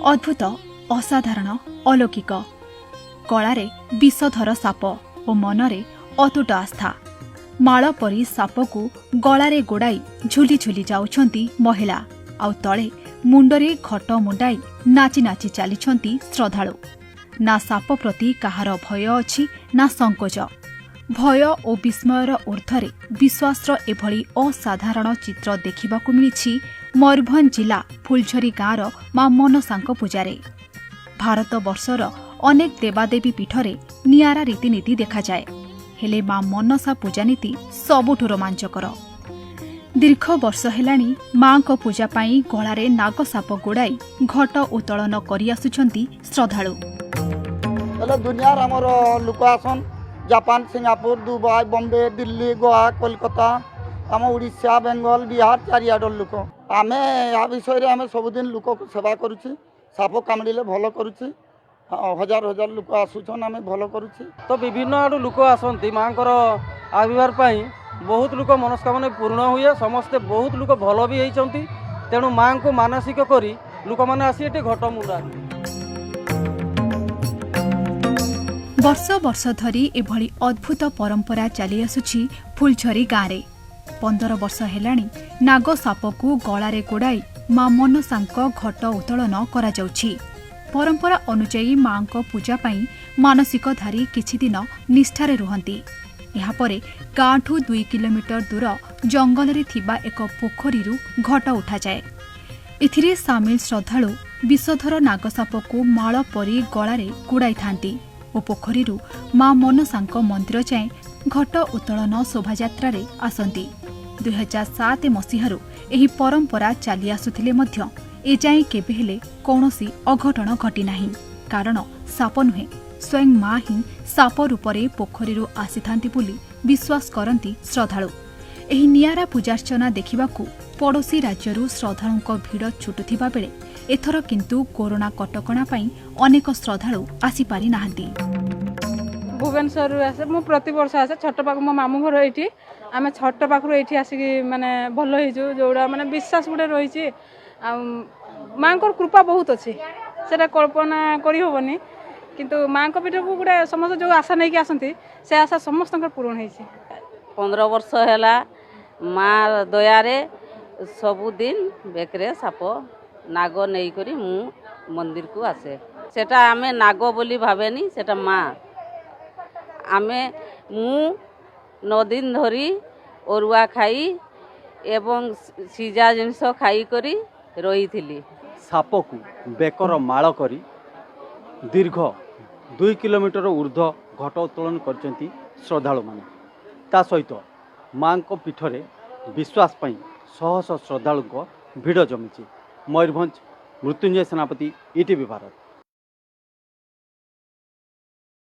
अद्भुत असाधारण अलौकिक कलारे विषधर साप और मनरे अतुट आस्था माଳ परी सापकू गलारे गोड़ाई झुली झुली जाउछंती महिला आउ तले मुंडरे घट मुंडाई नाची नाची चलीछंती श्रद्धालु। ना साप प्रति कहार भय अछि ना संकोच। भय और विस्मयर ऊर्ध्वरे विश्वासर एभली असाधारण चित्र देखिबाकू मिलिछि मयूरभंज जिला फुलझरी गाँवर मां मनसांक पूजारे। भारत वर्षर अनेक देवादेवी पीठरे नियारा रीतिनीति देखा जाए, हेले मां मनसा पूजानीति सबुठु रोमांचकर। दीर्घ वर्ष हेलाणी मां को पूजा पाई गलारे नागसाप गोड़ाई घट उत्तोलन करि आसुछंती श्रद्धालु। दुनिया आमर लोक आसन Japan, Singapore, Dubai, Bombay, Delhi, Goa, Kolkata, आम उड़ीसा, बेंगल, बिहार चारिआडर लोक आम या विषय आम सबुदिन लोक सेवा करुछि। साप कामुड़िले भल करुछि। हजार हजार लोक आसुछन आम भल करुछि। तो विभिन्न आड़ू लोक आसती माँ आविर्भाव पाई बहुत लोक मनस्कामना पूर्ण हुए। समस्ते बहुत लोक भल भी होती। तेणु माँ को मानसिक करी लोक मैंने आसी ये घट मुंडा। वर्ष वर्ष धरी एभली अद्भुत परंपरा चली आसुछि फुलझरी गाँव। 15 वर्ष हेलाणी नाग सापकू गलारे गोड़ाई मां मनसांक घट उत्तोलन करा जाउछि। परंपरा अनुଯାयी मां को पूजा पाई मानसिकधारी किछि दिन निष्ठारे रुहंती। यापरे गाँठू 2 किलोमीटर दूर जंगल रे थिबा एक पोखरी घट उठा जाए। एथिरे सामिल श्रद्धालु विषधर नागसापकू माळ परी गलारे गुड़ाई थांती और पोखरी मां मनसांक मंदिर जाए घट उत्तोलन शोभायात्रा रे आसंती। 2007 मसीहारू एही परंपरा चली आसुथिले मध्य एजाए केबे हेले कौनसी अघटन घटी नाही। कारण साप नुहे स्वयं मां ही साप रूपरे पोखरी आसीथांती बोली विश्वास करती श्रद्धालु। एही नियारा पूजार्चना देखिबाकू पड़ोशी राज्यरू श्रद्धालुंक भिड़ छुटुथिबा बेले एथर किंतु कोरोना कटकणा पई अनेक श्रद्धालु आसी पारि नाहांती। भुवनेश्वर आसे मु प्रति वर्ष आसे छठ पाख मो मामू घर एठी आमे छठ पाखरु एठी आसी माने भल होइजु जोड़ा माने विश्वास गुडे रहिछि। आ मां को कृपा बहुत अच्छी सेटा कल्पना करि होबनी किंतु मां को पीठ को गुडे समस्त जो आशा नै कि आसंती से आशा समस्त पूर्ण होइछि। 15 वर्ष हैला मां दया रे सबुदिन बेकरे साप नाग नहीं करी मु मंदिर को आसे। सेटा आमे नाग बोली भावेनी, सेटा मां आमे मु 9 दिन धरी अरुआ खाई एवं सीजा जिनस खाई करी रही थिली। साप को बेकर माळ करी दीर्घ 2 किलोमीटर ऊर्ध्व घट उत्तोलन करचंती श्रद्धालु माने। ता सहित मां को पीठरे विश्वास पाई शह शह श्रद्धालु भिड़ जमीची। मयूरभंज मृत्युंजय सेनापति, ईटीवी भारत।